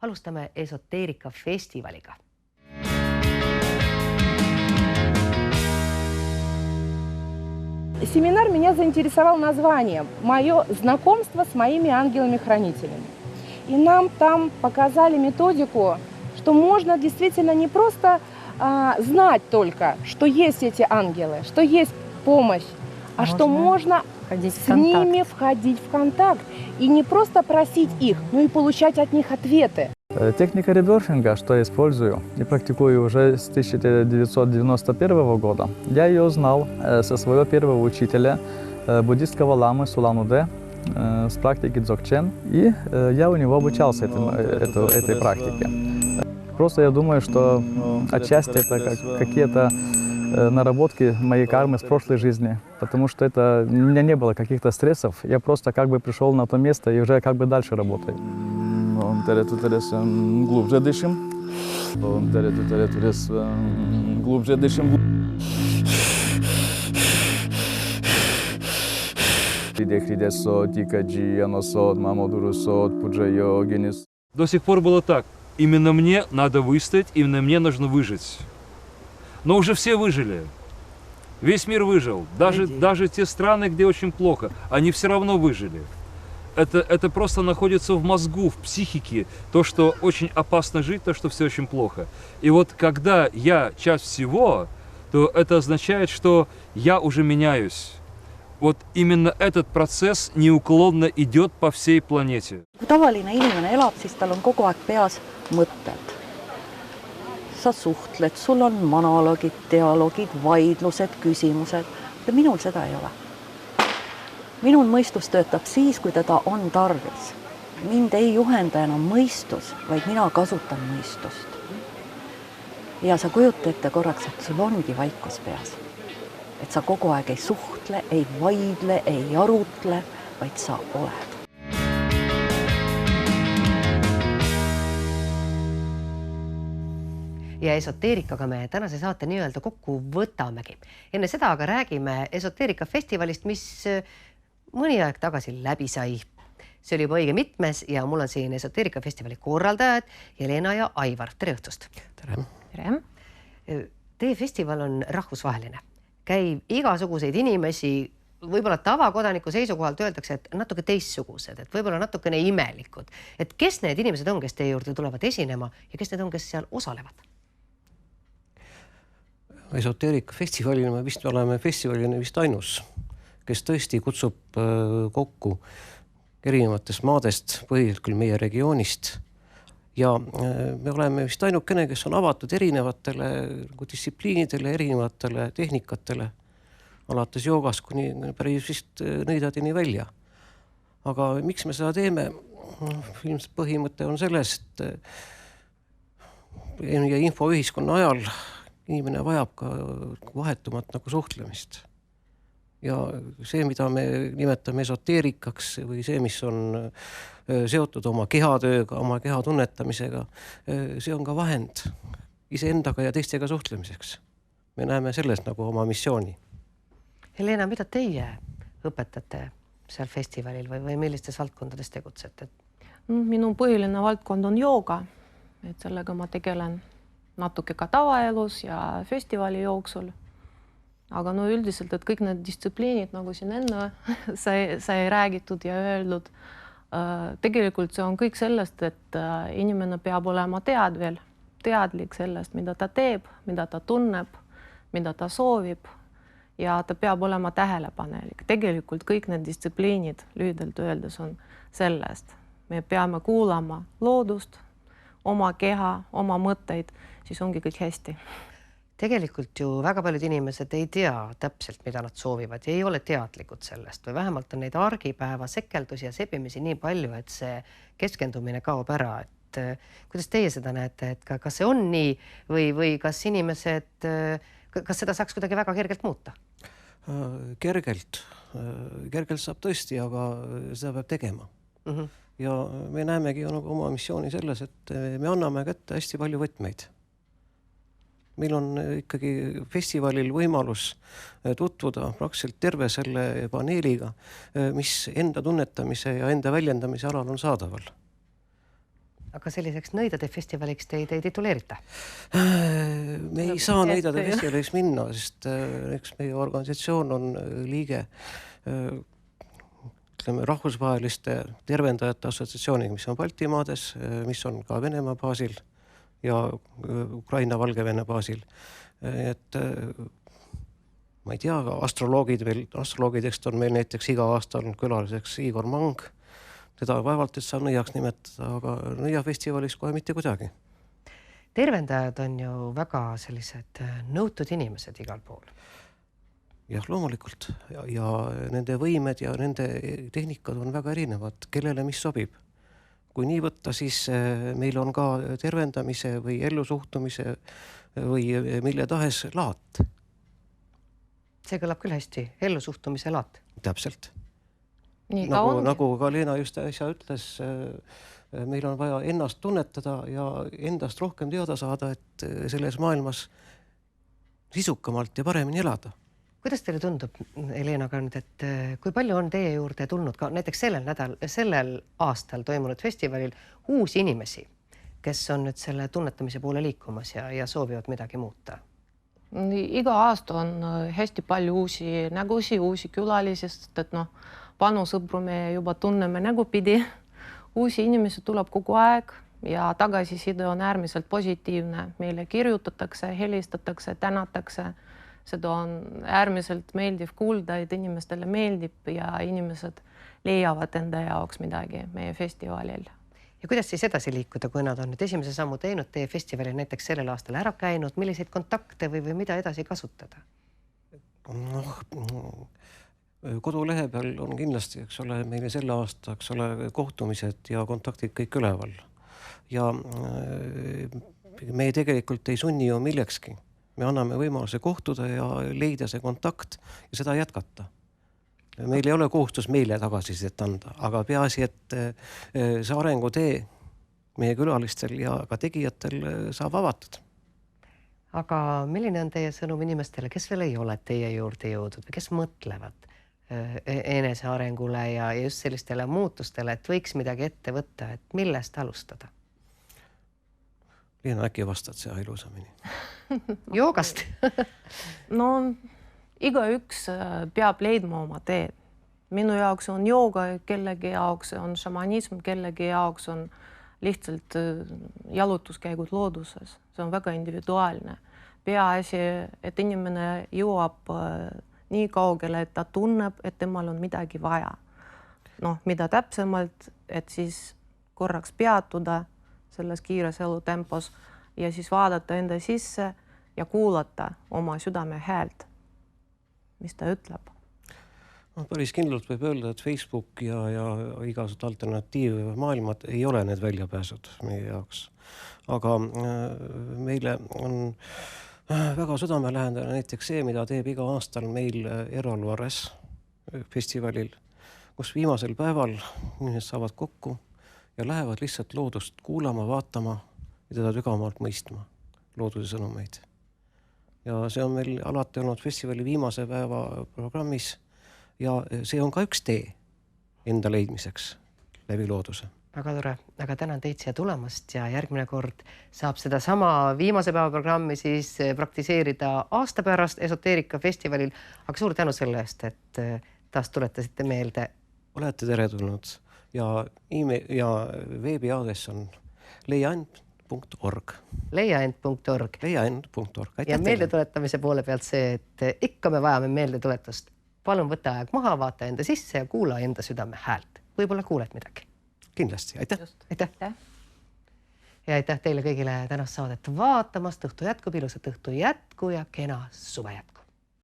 Alustame esoteerikafestivaliga. Семинар меня заинтересовал названием «Мое знакомство с моими ангелами-хранителями». И нам там показали методику, что можно действительно не просто знать только, что есть эти ангелы, что есть помощь, а что можно с ними входить в контакт. И не просто просить их, но и получать от них ответы. Техника реберфинга, что я использую и практикую уже с 1991 года, я ее узнал со своего первого учителя, буддистского ламы Сулан-Удэ, с практики Дзогчен, и я у него обучался этой практике. Просто я думаю, что отчасти это какие-то наработки моей кармы с прошлой жизни, потому что у меня не было каких-то стрессов, я просто как бы пришел на то место и уже как бы дальше работаю. Глубже дышим. Глубже дышим. До сих пор было так. Именно мне надо выстоять, именно мне нужно выжить. Но уже все выжили. Весь мир выжил. Даже те страны, где очень плохо, они все равно выжили. Это просто находится в мозгу, в психике. То, что очень опасно жить, то, что все очень плохо. И вот когда я часть всего, то это означает, что я уже меняюсь. Вот именно этот процесс неуклонно идет по всей планете. Kui tavaline inimene elab, siis tal on kogu aeg peas mõtted. Sa suhtled, sul on monoloogid, dialoogid, vaidlused, küsimused. Minul seda ei ole. Minul mõistus töötab siis, kui teda on tarvis. Mind ei juhenda enam mõistus, vaid mina kasutan mõistust. Ja sa kujuta ette korraks, et sul ongi vaikus peas. Et sa kogu aeg ei suhtle, ei vaidle, ei arutle, vaid sa oled. Ja esoteerikaga me tänase saate nii-öelda kokku võtamegi. Enne seda aga räägime esoteerikafestivalist, mis mõni aeg tagasi läbi sai. See oli juba õige mitmes ja mul on siin esoteerikafestivali korraldajad Jelena ja Aivar. Tere õhtust! Tere! Teie festival on rahvusvaheline. Käib igasuguseid inimesi, võib-olla tavakodaniku seisukohalt öeldakse, et natuke teistsugused, et võib-olla natukene imelikud. Et kes need inimesed on, kes teie juurde tulevad esinema ja kes need on, kes seal osalevad? Esoteerikafestivalina me vist oleme festivalina vist ainus, kes tõesti kutsub kokku erinevatest maadest, põhiliselt küll meie regioonist. Ja me oleme vist ainukene, kes on avatud erinevatele distsipliinidele, erinevatele tehnikatele, alates joogast kuni päris vist nõidadeni välja. Aga miks me seda teeme? Ilmselt põhimõte on selles, et infoühiskonna ajal inimene vajab ka vahetumat nagu suhtlemist. Ja see, mida me nimetame esoteerikaks või see, mis on seotud oma kehatööga, oma keha tunnetamisega, see on ka vahend iseendaga ja teistega suhtlemiseks. Me näeme selles nagu oma missiooni. Helena, mida teie õpetate seal festivalil või millistes valdkondades tegutsete? Minu põhiline valdkond on jooga, et sellega ma tegelen natuke ka tavaelus ja festivali jooksul. Aga üldiselt, et kõik need distsipliinid, nagu siin enne sai räägitud ja öeldud, tegelikult see on kõik sellest, et inimene peab olema teadlik sellest, mida ta teeb, mida ta tunneb, mida ta soovib ja ta peab olema tähelepanelik. Tegelikult kõik need distsipliinid lühidalt öeldes on sellest. Me peame kuulama loodust, oma keha, oma mõtteid, siis ongi kõik hästi. Tegelikult ju väga paljud inimesed ei tea täpselt, mida nad soovivad ja ei ole teadlikud sellest või vähemalt on neid argipäeva sekeldusi ja sebimisi nii palju, et see keskendumine kaob ära. Et kuidas teie seda näete, et kas see on nii või kas inimesed, kas seda saaks kuidagi väga kergelt muuta? Kergelt saab tõesti, aga seda peab tegema. Ja me näemegi oma missiooni selles, et me anname kätte hästi palju võtmeid. Meil on ikkagi festivalil võimalus tutvuda praktiliselt terve selle paneeliga, mis enda tunnetamise ja enda väljendamise alal on saadaval. aga selliseks nõidade festivaliks teid ei tituleerita? Me ei saa nõidade festivaliks minna, sest eks meie organisatsioon on liige rahvusvaheliste tervendajate assotsiatsiooniga, mis on Baltimaades, mis on ka Venemaa baasil ja Ukraina, Valgevene baasil. Et ma ei tea, astroloogidest on meil näiteks iga aasta külaliseks Igor Mang. Teda vaevalt, et saab nõiaks nimetada, aga nõiafestivaliks kohe mitte kuidagi. Tervendajad on ju väga sellised nõutud inimesed igal pool. Jah, loomulikult. Ja nende võimed ja nende tehnikad on väga erinevad, kellele mis sobib. Kui nii võtta, siis meil on ka tervendamise või ellusuhtumise või mille tahes laat. See kõlab küll hästi, ellusuhtumise laat. Täpselt. Nii Nagu ka Leena just äsja ütles, meil on vaja ennast tunnetada ja endast rohkem teada saada, et selles maailmas sisukamalt ja paremini elada. Kuidas teile tundub, Helena, et kui palju on teie juurde tulnud ka näiteks sellel aastal toimunud festivalil uusi inimesi, kes on nüüd selle tunnetamise poole liikumas ja soovivad midagi muuta? Iga aasta on hästi palju uusi nägusi, uusi külalisi, sest et vanu sõpru me juba tunneme nägupidi. Uusi inimesi tuleb kogu aeg ja tagasiside on äärmiselt positiivne. Meile kirjutatakse, helistatakse, tänatakse. Seda on äärmiselt meeldiv kuulda, et inimestele meeldib ja inimesed leiavad enda jaoks midagi meie festivalil. Ja kuidas siis edasi liikuda, kui nad on nüüd esimese sammu teinud teie festivalil näiteks sellel aastal ära käinud, milliseid kontakte või mida edasi kasutada? Kodulehe peal on kindlasti, eks ole, meile selle aasta, eks ole, kohtumised ja kontaktid kõik üleval. Ja me tegelikult ei sunni ju millekski. Me anname võimaluse kohtuda ja leida see kontakt ja seda jätkata. Meil ei ole kohustus meile tagasisidet anda, aga peaasi, et see arengutee meie külalistel ja ka tegijatel saab avatud. Aga milline on teie sõnum inimestele, kes veel ei ole teie juurde jõudnud või kes mõtlevad enese arengule ja just sellistele muutustele, et võiks midagi ette võtta, et millest alustada? Leena, äkki vastad see ilusamini? Joogast? Igaüks peab leidma oma tee. Minu jaoks on jooga, kellegi jaoks on šamanism, kellegi jaoks on lihtsalt jalutuskäigud looduses. See on väga individuaalne. Peaasi, et inimene jõuab nii kaugele, et ta tunneb, et temal on midagi vaja. Mida täpsemalt, et siis korraks peatuda selles kiires elutempos ja siis vaadata enda sisse ja kuulata oma südame häält, mis ta ütleb. Päris kindlalt võib öelda, et Facebook ja igasugused alternatiivmaailmad ei ole need väljapääsud meie jaoks. Aga meile on väga südamelähendane näiteks see, mida teeb iga aastal meil Erol Varres festivalil, kus viimasel päeval inimesed saavad kokku ja lähevad lihtsalt loodust kuulama, vaatama ja teda sügavamalt mõistma, looduse sõnumeid. Ja see on meil alati olnud festivali viimase päeva programmis ja see on ka üks tee enda leidmiseks läbi looduse. Väga tore, aga tänan teid siia tulemast ja järgmine kord saab seda sama viimase päeva programmi siis praktiseerida aasta pärast Esoteerika festivalil, aga suur tänu selle eest, et taas tuletasite meelde. Olete teretulnud ja veebiaadress on leiaend.org. Leiaend.org. Leiaend.org. Ja meeldetuletamise poole pealt see, et ikka me vajame meeldetuletust. Palun võta aeg maha, vaata enda sisse ja kuula enda südame häält. Võib-olla kuuled midagi. Kindlasti, aitäh. Aitäh. Ja aitäh teile kõigile tänast saadet vaatamast. Õhtu jätkub, ilusat õhtu jätku ja kena suve jätku.